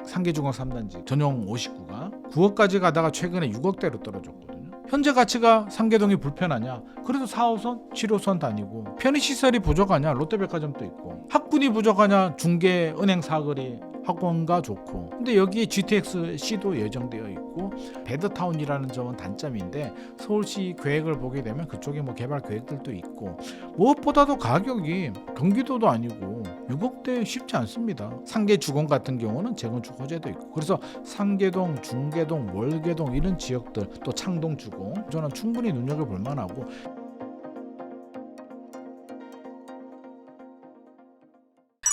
상계주공 3단지 전용 59가 9억까지 가다가 최근에 6억대로 떨어졌거든요. 현재 가치가 상계동이 불편하냐? 그래도 4호선, 7호선 다니고 편의시설이 부족하냐? 롯데백화점도 있고 학군이 부족하냐? 중개, 은행 사거리 학원가 좋고 근데 여기에 GTX-C도 예정되어 있고 베드타운이라는 점은 단점인데 서울시 계획을 보게 되면 그쪽에 뭐 개발 계획들도 있고 무엇보다도 가격이 경기도도 아니고 6억대 쉽지 않습니다. 상계주공 같은 경우는 재건축 호재도 있고 그래서 상계동, 중계동, 월계동 이런 지역들 또 창동 주공 저는 충분히 눈여겨볼 만하고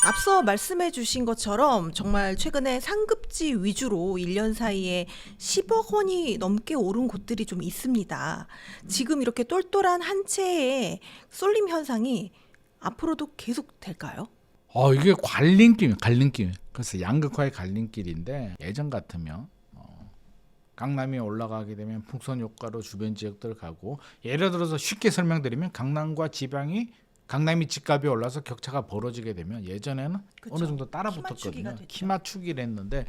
앞서 말씀해 주신 것처럼 정말 최근에 상급지 위주로 1년 사이에 10억 원이 넘게 오른 곳들이 좀 있습니다. 지금 이렇게 똘똘한 한 채의 쏠림 현상이 앞으로도 계속 될까요? 이게 갈림길. 그래서 양극화의 갈림길인데 예전 같으면 강남이 올라가게 되면 풍선 효과로 주변 지역들을 가고 예를 들어서 쉽게 설명드리면 강남과 지방이 강남이 집값이 올라서 격차가 벌어지게 되면 예전에는 그쵸. 어느 정도 키 따라붙었거든요. 맞추기가 됐죠. 키 맞추기를 했는데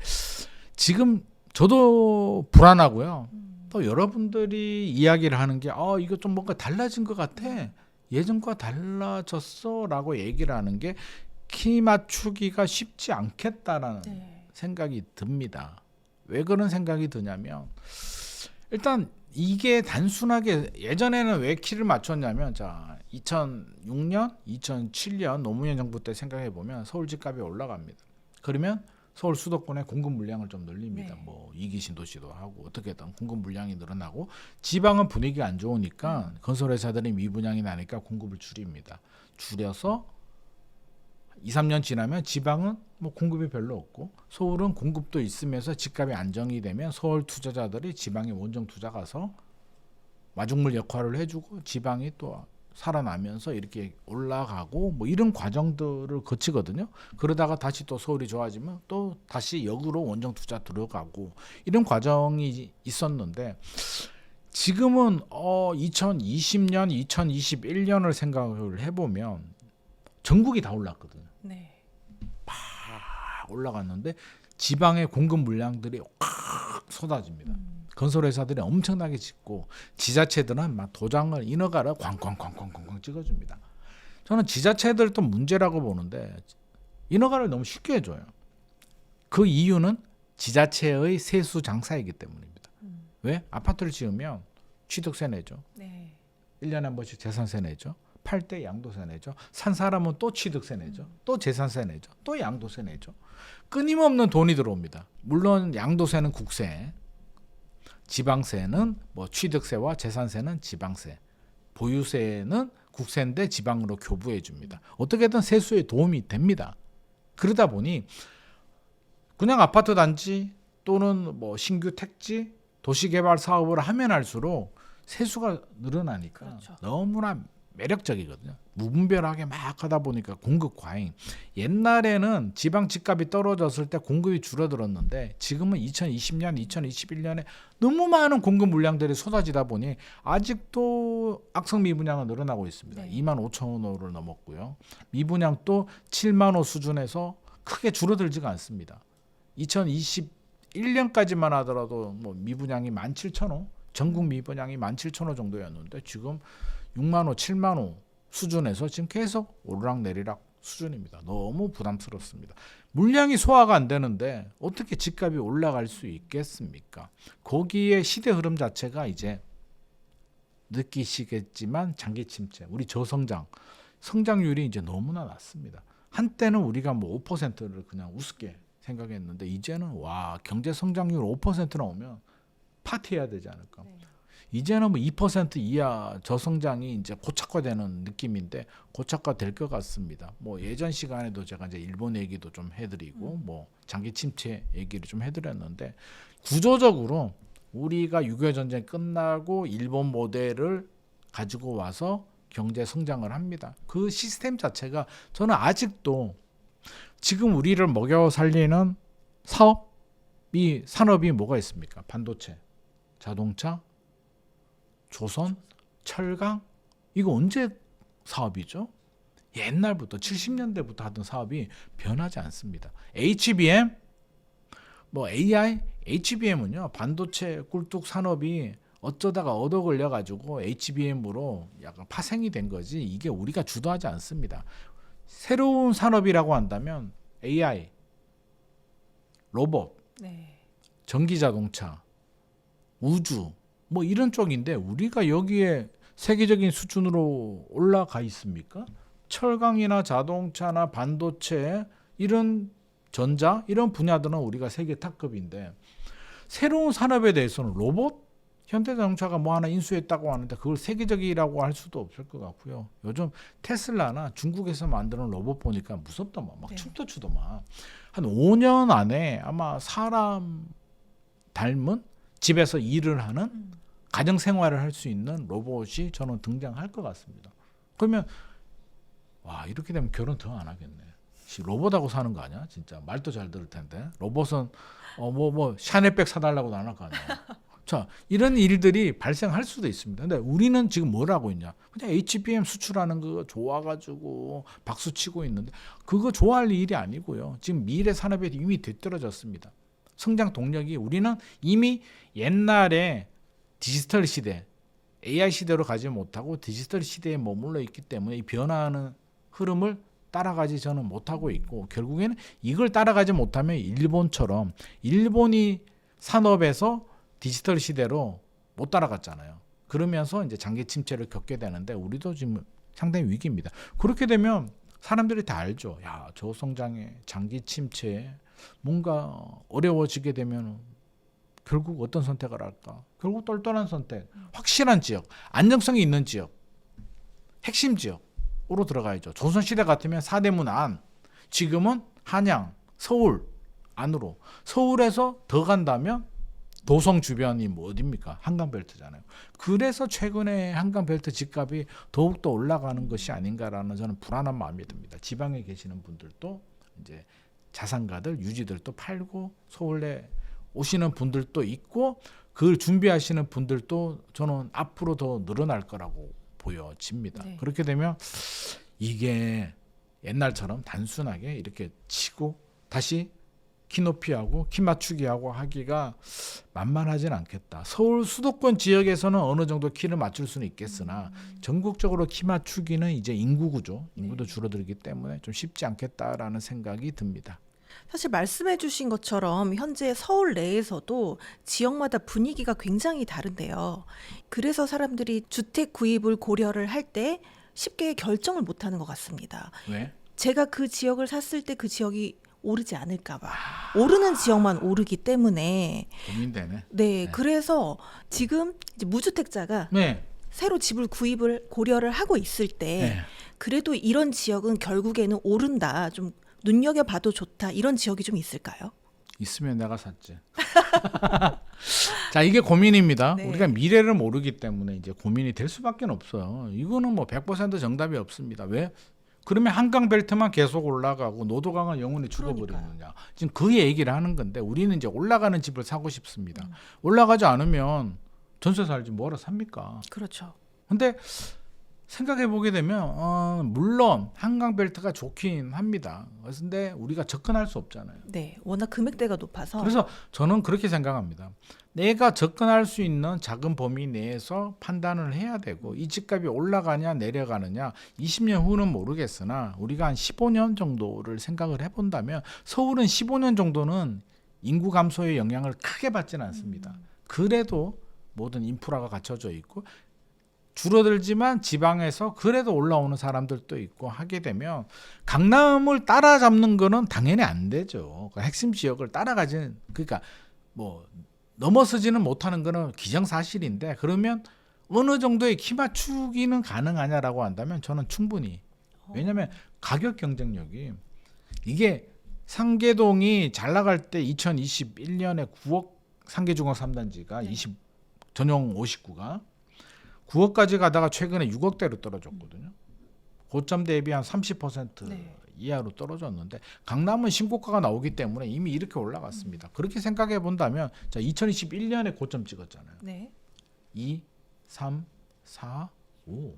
지금 저도 불안하고요. 또 여러분들이 이야기를 하는 게 이거 좀 뭔가 달라진 것 같아. 예전과 달라졌어라고 얘기를 하는 게 키 맞추기가 쉽지 않겠다라는 생각이 듭니다. 왜 그런 생각이 드냐면 일단 이게 단순하게 예전에는 왜 키를 맞췄냐면 자 2006년, 2007년 노무현 정부 때 생각해 보면 서울 집값이 올라갑니다. 그러면 서울 수도권의 공급 물량을 좀 늘립니다. 뭐 이기 신도시도 하고 어떻게든 공급 물량이 늘어나고 지방은 분위기가 안 좋으니까 건설회사들이 미분양이 나니까 공급을 줄입니다. 줄여서 2, 3년 지나면 지방은 뭐 공급이 별로 없고 서울은 공급도 있으면서 집값이 안정이 되면 서울 투자자들이 지방에 원정 투자 가서 마중물 역할을 해주고 지방이 또 살아나면서 이렇게 올라가고 뭐 이런 과정들을 거치거든요. 그러다가 다시 또 서울이 좋아지면 또 다시 역으로 원정 투자 들어가고 이런 과정이 있었는데 지금은 2020년, 2021년을 생각을 해보면 전국이 다 올랐거든요. 올라갔는데 지방의 공급 물량들이 확 쏟아집니다. 건설회사들이 엄청나게 짓고 지자체들은 막 도장을 인허가를 꽝꽝꽝꽝꽝 찍어줍니다. 저는 지자체들도 문제라고 보는데 인허가를 너무 쉽게 해줘요. 그 이유는 지자체의 세수 장사이기 때문입니다. 왜? 아파트를 지으면 취득세 내죠. 1년에 한 번씩 재산세 내죠. 팔 때 양도세 내죠. 산 사람은 또 취득세 내죠. 또 재산세 내죠. 또 양도세 내죠. 끊임없는 돈이 들어옵니다. 물론 양도세는 국세, 지방세는 뭐 취득세와 재산세는 지방세, 보유세는 국세인데 지방으로 교부해 줍니다. 어떻게든 세수에 도움이 됩니다. 그러다 보니 그냥 아파트 단지 또는 뭐 신규 택지, 도시개발 사업을 하면 할수록 세수가 늘어나니까 너무나 매력적이거든요. 무분별하게 막 하다 보니까 공급 과잉. 옛날에는 지방 집값이 떨어졌을 때 공급이 줄어들었는데 지금은 2020년, 2021년에 너무 많은 공급 물량들이 쏟아지다 보니 아직도 악성 미분양은 늘어나고 있습니다. 2만 5천 호를 넘었고요. 미분양도 7만 호 수준에서 크게 줄어들지가 않습니다. 2021년까지만 하더라도 뭐 미분양이 17,000호, 전국 미분양이 17,000호 정도였는데 지금 6만 호, 7만 호 수준에서 지금 계속 오르락내리락 수준입니다. 너무 부담스럽습니다. 물량이 소화가 안 되는데 어떻게 집값이 올라갈 수 있겠습니까? 거기에 시대 흐름 자체가 이제 느끼시겠지만 장기 침체, 우리 저성장, 성장률이 이제 너무나 낮습니다. 한때는 우리가 뭐 5%를 그냥 우습게 생각했는데 이제는 와 경제 성장률 5% 나오면 파티해야 되지 않을까? 이제는 뭐 2% 이하 저성장이 이제 고착화되는 느낌인데 고착화될 것 같습니다. 뭐 예전 시간에도 제가 이제 일본 얘기도 좀 해드리고 뭐 장기 침체 얘기를 좀 해드렸는데 구조적으로 우리가 6.25 전쟁 끝나고 일본 모델을 가지고 와서 경제 성장을 합니다. 그 시스템 자체가 저는 아직도 지금 우리를 먹여 살리는 산업이 뭐가 있습니까? 반도체, 자동차, 조선, 철강 이거 언제 사업이죠? 옛날부터 70년대부터 하던 사업이 변하지 않습니다. HBM 뭐 AI, HBM은요 반도체 꿀뚝 산업이 어쩌다가 얻어 걸려 가지고 HBM으로 약간 파생이 된 거지 이게 우리가 주도하지 않습니다. 새로운 산업이라고 한다면 AI, 로봇, 네. 전기 자동차, 우주 뭐 이런 쪽인데 우리가 여기에 세계적인 수준으로 올라가 있습니까? 철강이나 자동차나 반도체 이런 전자 이런 분야들은 우리가 세계 탑급인데 새로운 산업에 대해서는 로봇 현대자동차가 뭐 하나 인수했다고 하는데 그걸 세계적이라고 할 수도 없을 것 같고요. 요즘 테슬라나 중국에서 만드는 로봇 보니까 무섭더만 막 네. 춤도 추더만 한 5년 안에 아마 사람 닮은 집에서 일을 하는 가정 생활을 할 수 있는 로봇이 저는 등장할 것 같습니다. 그러면 와 이렇게 되면 결혼 더 안 하겠네. 로봇하고 사는 거 아니야? 진짜 말도 잘 들을 텐데 로봇은 뭐 샤넬백 사달라고도 안 할 거 아니야. 자 이런 일들이 발생할 수도 있습니다. 근데 우리는 지금 뭘 하고 있냐? 그냥 HBM 수출하는 거 좋아가지고 박수 치고 있는데 그거 좋아할 일이 아니고요. 지금 미래 산업에 이미 뒤떨어졌습니다. 성장 동력이 우리는 이미 옛날에 디지털 시대, AI 시대로 가지 못하고 디지털 시대에 머물러 있기 때문에 이 변화하는 흐름을 따라가지 저는 못하고 있고 결국에는 이걸 따라가지 못하면 일본처럼 일본이 산업에서 디지털 시대로 못 따라갔잖아요. 그러면서 이제 장기 침체를 겪게 되는데 우리도 지금 상당히 위기입니다. 그렇게 되면 사람들이 다 알죠. 야, 저성장의 장기 침체에 뭔가 어려워지게 되면 결국 어떤 선택을 할까? 결국 똘똘한 선택, 확실한 지역, 안정성이 있는 지역, 핵심 지역으로 들어가야죠. 조선시대 같으면 사대문 안, 지금은 한양, 서울 안으로. 서울에서 더 간다면 도성 주변이 뭐 어딥니까? 한강벨트잖아요. 그래서 최근에 한강벨트 집값이 더욱더 올라가는 것이 아닌가라는 저는 불안한 마음이 듭니다. 지방에 계시는 분들도 이제 자산가들, 유지들도 팔고 서울에 오시는 분들도 있고 그걸 준비하시는 분들도 저는 앞으로 더 늘어날 거라고 보여집니다. 네. 그렇게 되면 이게 옛날처럼 단순하게 이렇게 치고 다시 키 높이하고 키 맞추기하고 하기가 만만하진 않겠다. 서울 수도권 지역에서는 어느 정도 키를 맞출 수는 있겠으나 전국적으로 키 맞추기는 이제 인구 구조, 인구도 줄어들기 때문에 좀 쉽지 않겠다라는 생각이 듭니다. 사실 말씀해 주신 것처럼 현재 서울 내에서도 지역마다 분위기가 굉장히 다른데요. 그래서 사람들이 주택 구입을 고려를 할 때 쉽게 결정을 못 하는 것 같습니다. 왜? 제가 그 지역을 샀을 때 그 지역이 오르지 않을까 봐. 오르는 지역만 오르기 때문에 고민되네. 네, 그래서 지금 이제 무주택자가 네. 새로 집을 구입을 고려를 하고 있을 때 네. 그래도 이런 지역은 결국에는 오른다. 좀 눈여겨봐도 좋다. 이런 지역이 좀 있을까요? 있으면 내가 샀지. 자, 이게 고민입니다. 네. 우리가 미래를 모르기 때문에 이제 고민이 될 수밖에 없어요. 이거는 뭐 100% 정답이 없습니다. 왜? 그러면 한강 벨트만 계속 올라가고 노도강은 영원히 죽어버리느냐. 지금 그 얘기를 하는 건데 우리는 이제 올라가는 집을 사고 싶습니다. 올라가지 않으면 전세 살지 뭐하러 삽니까? 그렇죠. 근데 생각해 보게 되면 물론 한강 벨트가 좋긴 합니다. 그런데 우리가 접근할 수 없잖아요. 네, 워낙 금액대가 높아서 그래서 저는 그렇게 생각합니다. 내가 접근할 수 있는 작은 범위 내에서 판단을 해야 되고 이 집값이 올라가냐 내려가느냐 20년 후는 모르겠으나 우리가 한 15년 정도를 생각을 해본다면 서울은 15년 정도는 인구 감소의 영향을 크게 받지는 않습니다. 그래도 모든 인프라가 갖춰져 있고 줄어들지만 지방에서 그래도 올라오는 사람들도 있고 하게 되면 강남을 따라잡는 거는 당연히 안 되죠. 그러니까 핵심 지역을 따라가지는 그러니까 뭐 넘어서지는 못하는 거는 기정사실인데 그러면 어느 정도의 키 맞추기는 가능하냐라고 한다면 저는 충분히 왜냐하면 가격 경쟁력이 이게 상계동이 잘 나갈 때 2021년에 9억 상계중앙 3단지가 20 전용 59가 9억까지 가다가 최근에 6억대로 떨어졌거든요. 고점 대비 한 30% 네. 이하로 떨어졌는데 강남은 신고가가 나오기 때문에 이미 이렇게 올라갔습니다. 그렇게 생각해 본다면 자 2021년에 고점 찍었잖아요. 네. 2, 3, 4, 5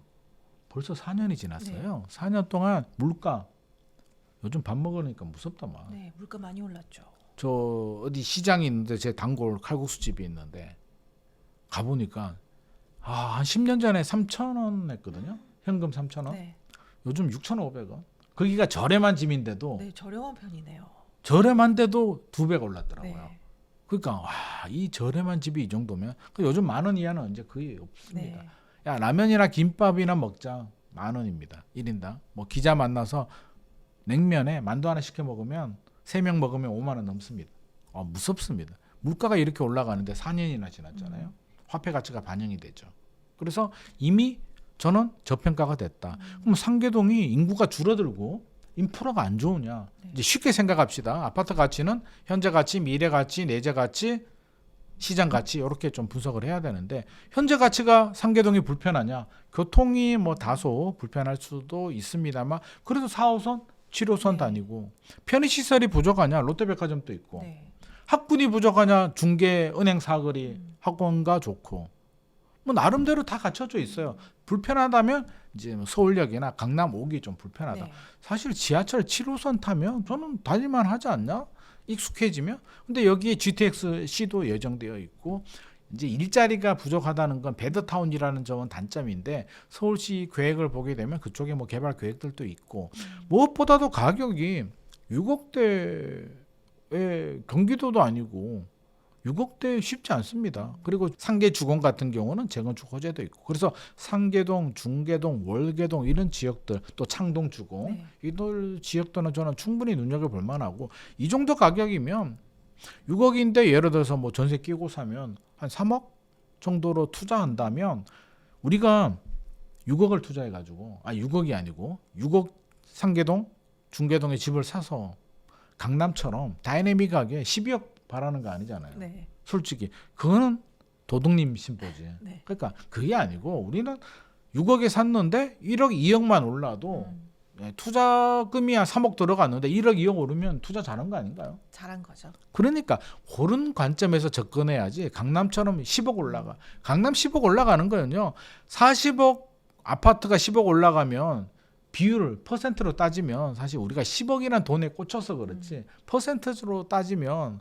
벌써 4년이 지났어요. 4년 동안 물가 요즘 밥 먹으니까 무섭다만 네, 물가 많이 올랐죠. 저 어디 시장이 있는데 제 단골 칼국수 집이 있는데 가보니까 한 10년 전에 3,000원 했거든요. 현금 3,000원. 네. 요즘 6,500원. 거기가 저렴한 집인데도 네, 저렴한 편이네요. 저렴한데도 2배가 올랐더라고요. 네. 그러니까 이 저렴한 집이 이 정도면 요즘 10,000원 이하는 이제 거의 없습니다. 네. 야, 라면이나 김밥이나 먹자. 10,000원입니다. 1인당. 뭐 기자 만나서 냉면에 만두 하나 시켜 먹으면 3명 먹으면 5만 원 넘습니다. 무섭습니다. 물가가 이렇게 올라가는데 4년이나 지났잖아요. 화폐 가치가 반영이 되죠. 그래서 이미 저는 저평가가 됐다. 그럼 상계동이 인구가 줄어들고 인프라가 안 좋으냐? 네. 이제 쉽게 생각합시다. 아파트 가치는 현재 가치, 미래 가치, 내재 가치, 시장 가치 이렇게 좀 분석을 해야 되는데 현재 가치가 상계동이 불편하냐? 교통이 뭐 다소 불편할 수도 있습니다만 그래도 4호선, 7호선 네. 다니고 편의시설이 부족하냐? 롯데백화점도 있고 네. 학군이 부족하냐? 중개, 은행 사거리, 학원가 좋고 뭐 나름대로 다 갖춰져 있어요. 불편하다면 이제 뭐 서울역이나 강남 오기 좀 불편하다. 네. 사실 지하철 7호선 타면 저는 다닐만 하지 않나? 익숙해지면. 근데 여기에 GTX-C도 예정되어 있고 이제 일자리가 부족하다는 건 배드타운이라는 점은 단점인데 서울시 계획을 보게 되면 그쪽에 뭐 개발 계획들도 있고 무엇보다도 가격이 6억대의 경기도도 아니고 6억대 쉽지 않습니다. 그리고 상계 주공 같은 경우는 재건축 호재도 있고 그래서 상계동, 중계동, 월계동 이런 지역들 또 창동 주공 네. 이들 지역들은 저는 충분히 눈여겨볼 만하고 이 정도 가격이면 6억인데 예를 들어서 뭐 전세 끼고 사면 한 3억 정도로 투자한다면 우리가 6억을 투자해 가지고 6억이 아니고 6억 상계동, 중계동에 집을 사서 강남처럼 다이내믹하게 12억 바라는 거 아니잖아요. 네. 솔직히 그거는 도둑님 신보지. 네. 그러니까 그게 아니고 우리는 6억에 샀는데 1억, 2억만 올라도 투자금이 한 3억 들어갔는데 1억, 2억 오르면 투자 잘한 거 아닌가요? 잘한 거죠. 그러니까 그런 관점에서 접근해야지. 강남처럼 10억 올라가. 강남 10억 올라가는 거는요. 40억 아파트가 10억 올라가면 비율을 퍼센트로 따지면 사실 우리가 10억이라는 돈에 꽂혀서 그렇지 퍼센트로 따지면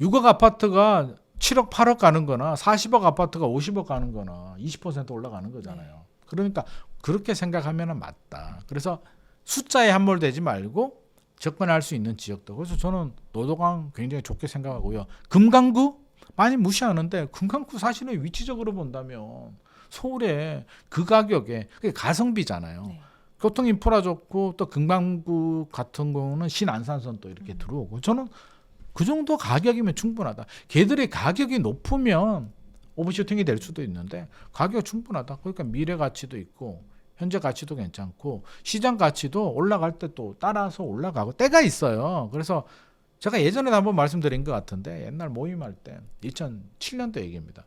6억 아파트가 7억 8억 가는 거나 40억 아파트가 50억 가는 거나 20% 올라가는 거잖아요. 그러니까 그렇게 생각하면 맞다. 그래서 숫자에 함몰되지 말고 접근할 수 있는 지역도. 그래서 저는 노도강 굉장히 좋게 생각하고요. 금강구 많이 무시하는데 금강구 사실은 위치적으로 본다면 서울에 그 가격에 그게 가성비잖아요. 네. 교통 인프라 좋고 또 금강구 같은 경우는 신안산선 또 이렇게 들어오고 저는 그 정도 가격이면 충분하다. 걔들의 가격이 높으면 오버슈팅이 될 수도 있는데 가격 충분하다. 그러니까 미래 가치도 있고 현재 가치도 괜찮고 시장 가치도 올라갈 때 또 따라서 올라가고 때가 있어요. 그래서 제가 예전에도 한번 말씀드린 것 같은데 옛날 모임할 때 2007년도 얘기입니다.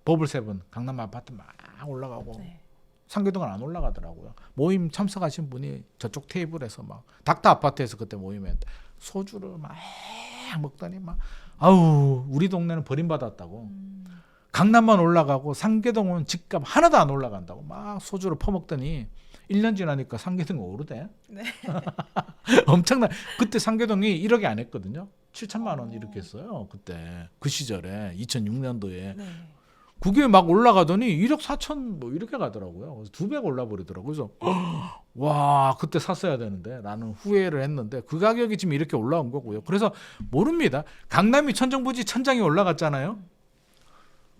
버블세븐 강남 아파트 막 올라가고 네. 상계동은 안 올라가더라고요. 모임 참석하신 분이 저쪽 테이블에서 막 닥터 아파트에서 그때 모임했는데 소주를 막 먹더니 막 아우 우리 동네는 버림받았다고. 강남만 올라가고 상계동은 집값 하나도 안 올라간다고 막 소주를 퍼먹더니 1년 지나니까 상계동이 오르대. 네. 엄청나. 그때 상계동이 1억이 안 했거든요. 7천만 원 이렇게 했어요. 그때 그 시절에 2006년도에 네. 그게 막 올라가더니 1억 4천 뭐 이렇게 가더라고요. 그래서 2배가 올라버리더라고요. 그래서 와 그때 샀어야 되는데 나는 후회를 했는데 그 가격이 지금 이렇게 올라온 거고요. 그래서 모릅니다. 강남이 천정부지 천장이 올라갔잖아요.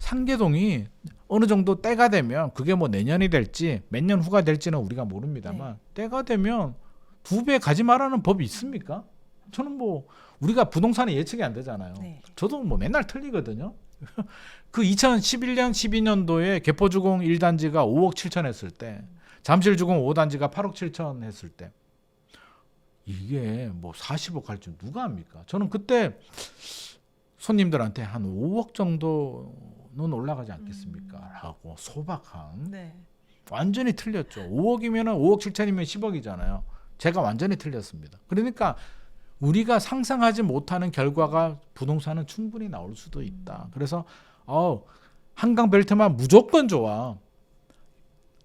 상계동이 어느 정도 때가 되면 그게 뭐 내년이 될지 몇 년 후가 될지는 우리가 모릅니다만 때가 되면 2배 가지 말라는 법이 있습니까? 저는 뭐 우리가 부동산이 예측이 안 되잖아요. 네. 저도 뭐 맨날 틀리거든요. 그 2011년 12년도에 개포주공 1단지가 5억 7천 했을 때 잠실주공 5단지가 8억 7천 했을 때 이게 뭐 40억 갈 줄 누가 합니까? 저는 그때 손님들한테 한 5억 정도는 올라가지 않겠습니까? 라고 소박한 네. 완전히 틀렸죠. 5억이면 5억 7천이면 10억이잖아요. 제가 완전히 틀렸습니다. 그러니까 우리가 상상하지 못하는 결과가 부동산은 충분히 나올 수도 있다. 그래서 한강 벨트만 무조건 좋아.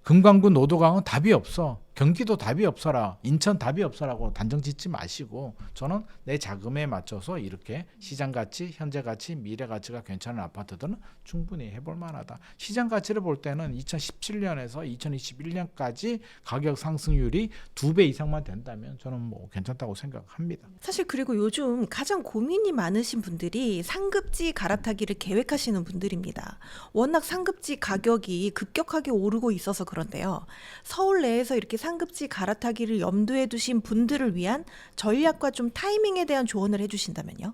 금강구 노도강은 답이 없어. 경기도 답이 없어라, 인천 답이 없어라고 단정 짓지 마시고 저는 내 자금에 맞춰서 이렇게 시장 가치, 현재 가치, 미래 가치가 괜찮은 아파트들은 충분히 해볼 만하다. 시장 가치를 볼 때는 2017년에서 2021년까지 가격 상승률이 2배 이상만 된다면 저는 뭐 괜찮다고 생각합니다. 사실 그리고 요즘 가장 고민이 많으신 분들이 상급지 갈아타기를 계획하시는 분들입니다. 워낙 상급지 가격이 급격하게 오르고 있어서 그런데요. 서울 내에서 이렇게 상급지 갈아타기를 염두에 두신 분들을 위한 전략과 좀 타이밍에 대한 조언을 해주신다면요.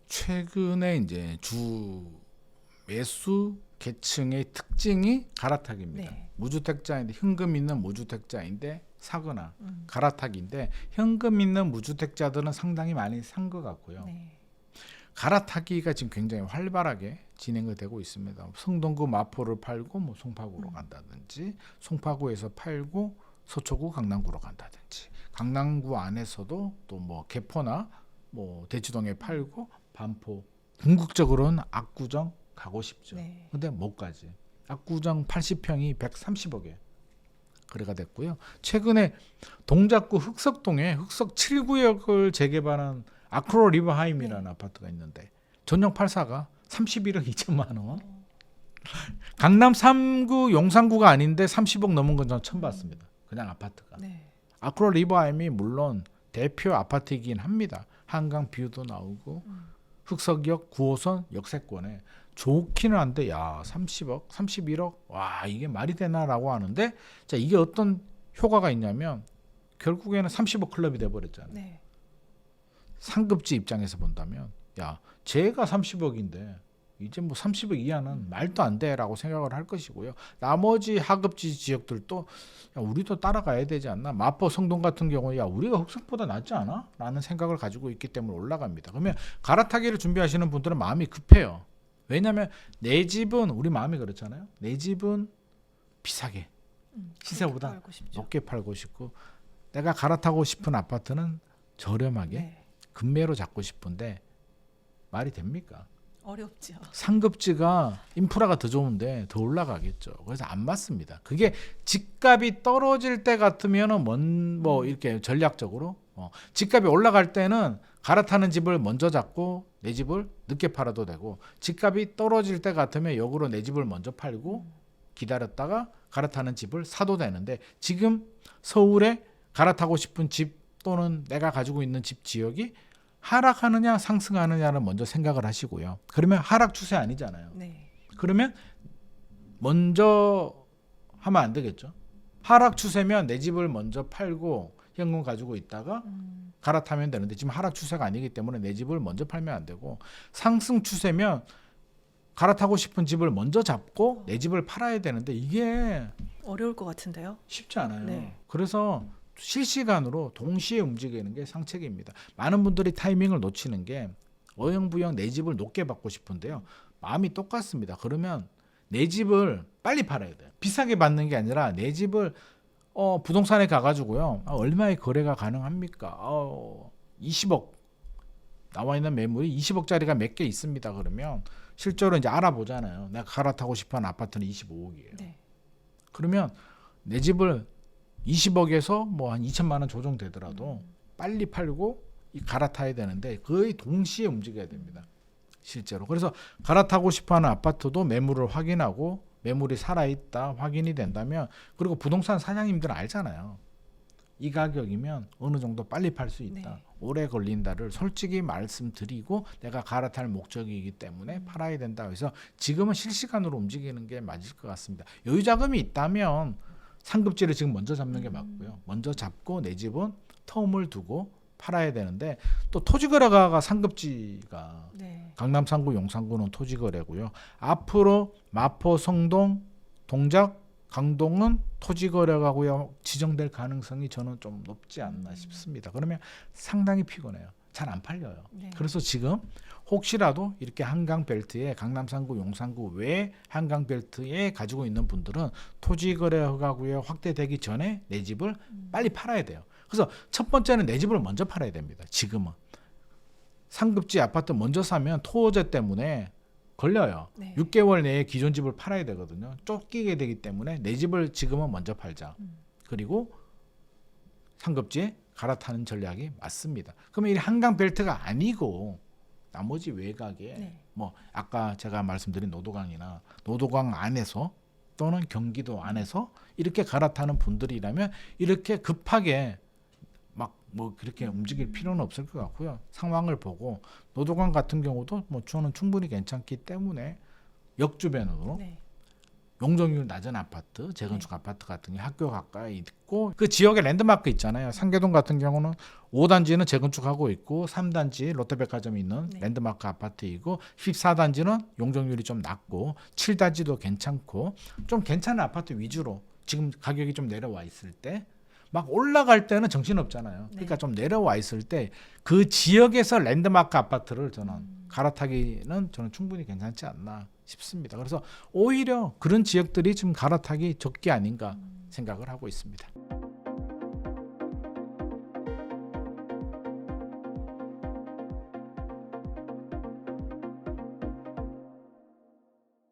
최근에 이제 주 매수 계층의 특징이 갈아타기입니다. 네. 무주택자인데 현금 있는 무주택자인데 사거나 갈아타기인데 현금 있는 무주택자들은 상당히 많이 산 것 같고요. 네. 갈아타기가 지금 굉장히 활발하게 진행이 되고 있습니다. 성동구 마포를 팔고 뭐 송파구로 간다든지 송파구에서 팔고 서초구 강남구로 간다든지 강남구 안에서도 또 뭐 개포나 뭐 대치동에 팔고 반포 궁극적으로는 압구정 가고 싶죠. 네. 근데 못 가지. 압구정 80평이 130억에 거래가 됐고요. 최근에 동작구 흑석동에 흑석 7구역을 재개발한 아크로 리버하임이라는 아파트가 있는데 전용 84가 31억 2천만 원. 강남 3구 용산구가 아닌데 30억 넘은 건 전 처음 봤습니다. 그냥 아파트가. 네. 아크로 리버하임이 물론 대표 아파트이긴 합니다. 한강 뷰도 나오고 흑석역 9호선 역세권에 좋기는 한데 야 30억 31억 와 이게 말이 되나라고 하는데 자 이게 어떤 효과가 있냐면 결국에는 30억 클럽이 돼버렸잖아요. 네. 상급지 입장에서 본다면 야 제가 30억인데 이제 뭐 30억 이하는 말도 안 돼라고 생각을 할 것이고요. 나머지 하급지 지역들도 야 우리도 따라가야 되지 않나. 마포 성동 같은 경우에 야 우리가 흑석보다 낫지 않아? 라는 생각을 가지고 있기 때문에 올라갑니다. 그러면 갈아타기를 준비하시는 분들은 마음이 급해요. 왜냐하면 내 집은 우리 마음이 그렇잖아요. 내 집은 비싸게 시세보다 팔고 싶죠. 높게 팔고 싶고 내가 갈아타고 싶은 아파트는 저렴하게 네. 금매로 잡고 싶은데 말이 됩니까? 어렵죠. 상급지가 인프라가 더 좋은데 더 올라가겠죠. 그래서 안 맞습니다. 그게 집값이 떨어질 때 같으면은 뭐 이렇게 전략적으로 집값이 올라갈 때는 갈아타는 집을 먼저 잡고 내 집을 늦게 팔아도 되고 집값이 떨어질 때 같으면 역으로 내 집을 먼저 팔고 기다렸다가 갈아타는 집을 사도 되는데 지금 서울에 갈아타고 싶은 집 또는 내가 가지고 있는 집 지역이 하락하느냐 상승하느냐를 먼저 생각을 하시고요. 그러면 하락 추세 아니잖아요. 네. 그러면 먼저 하면 안 되겠죠. 하락 추세면 내 집을 먼저 팔고 현금 가지고 있다가 갈아타면 되는데 지금 하락 추세가 아니기 때문에 내 집을 먼저 팔면 안 되고 상승 추세면 갈아타고 싶은 집을 먼저 잡고 내 집을 팔아야 되는데 이게 어려울 것 같은데요. 쉽지 않아요. 네. 그래서 실시간으로 동시에 움직이는 게 상책입니다. 많은 분들이 타이밍을 놓치는 게 어영부영 내 집을 높게 받고 싶은데요. 마음이 똑같습니다. 그러면 내 집을 빨리 팔아야 돼요. 비싸게 받는 게 아니라 내 집을 부동산에 가가지고요. 얼마에 거래가 가능합니까? 20억 나와 있는 매물이 20억짜리가 몇 개 있습니다. 그러면 실제로 이제 알아보잖아요. 내가 갈아타고 싶어하는 아파트는 25억이에요. 네. 그러면 내 집을 20억에서 뭐 한 2천만 원 조정되더라도 빨리 팔고 갈아타야 되는데 거의 동시에 움직여야 됩니다. 실제로. 그래서 갈아타고 싶어하는 아파트도 매물을 확인하고 매물이 살아있다 확인이 된다면 그리고 부동산 사장님들은 알잖아요. 이 가격이면 어느 정도 빨리 팔 수 있다. 네. 오래 걸린다를 솔직히 말씀드리고 내가 갈아탈 목적이기 때문에 팔아야 된다. 그래서 지금은 실시간으로 움직이는 게 맞을 것 같습니다. 여유 자금이 있다면 상급지를 지금 먼저 잡는 게 맞고요. 먼저 잡고 내 집은 텀을 두고 팔아야 되는데 또 토지거래가 상급지가 네. 강남 3구 용산구는 토지거래고요. 앞으로 마포 성동 동작 강동은 토지거래가고요 지정될 가능성이 저는 좀 높지 않나 싶습니다. 그러면 상당히 피곤해요. 잘 안 팔려요. 네. 그래서 지금 혹시라도 이렇게 한강벨트에 강남 3구 용산구 외 한강벨트에 가지고 있는 분들은 토지거래 허가구역 확대되기 전에 내 집을 빨리 팔아야 돼요. 그래서 첫 번째는 내 집을 먼저 팔아야 됩니다. 지금은 상급지 아파트 먼저 사면 토호제 때문에 걸려요. 네. 6개월 내에 기존 집을 팔아야 되거든요. 쫓기게 되기 때문에 내 집을 지금은 먼저 팔자. 그리고 상급지 갈아타는 전략이 맞습니다. 그러면 이 한강 벨트가 아니고 나머지 외곽에 네. 뭐 아까 제가 말씀드린 노도강이나 노도강 안에서 또는 경기도 안에서 이렇게 갈아타는 분들이라면 이렇게 급하게 막 뭐 그렇게 움직일 필요는 없을 것 같고요. 상황을 보고 노도강 같은 경우도 뭐 저는 충분히 괜찮기 때문에 역 주변으로 네. 용적률 낮은 아파트, 재건축 아파트 같은 게 학교 가까이 있고 그 지역에 랜드마크 있잖아요. 상계동 같은 경우는 5단지는 재건축하고 있고 3단지 롯데백화점이 있는 네. 랜드마크 아파트이고 14단지는 용적률이 좀 낮고 7단지도 괜찮고 좀 괜찮은 아파트 위주로 지금 가격이 좀 내려와 있을 때 막 올라갈 때는 정신없잖아요. 그러니까 네. 좀 내려와 있을 때 그 지역에서 랜드마크 아파트를 저는 갈아타기는 저는 충분히 괜찮지 않나 싶습니다. 그래서 오히려 그런 지역들이 지금 갈아타기 적기 아닌가 생각을 하고 있습니다.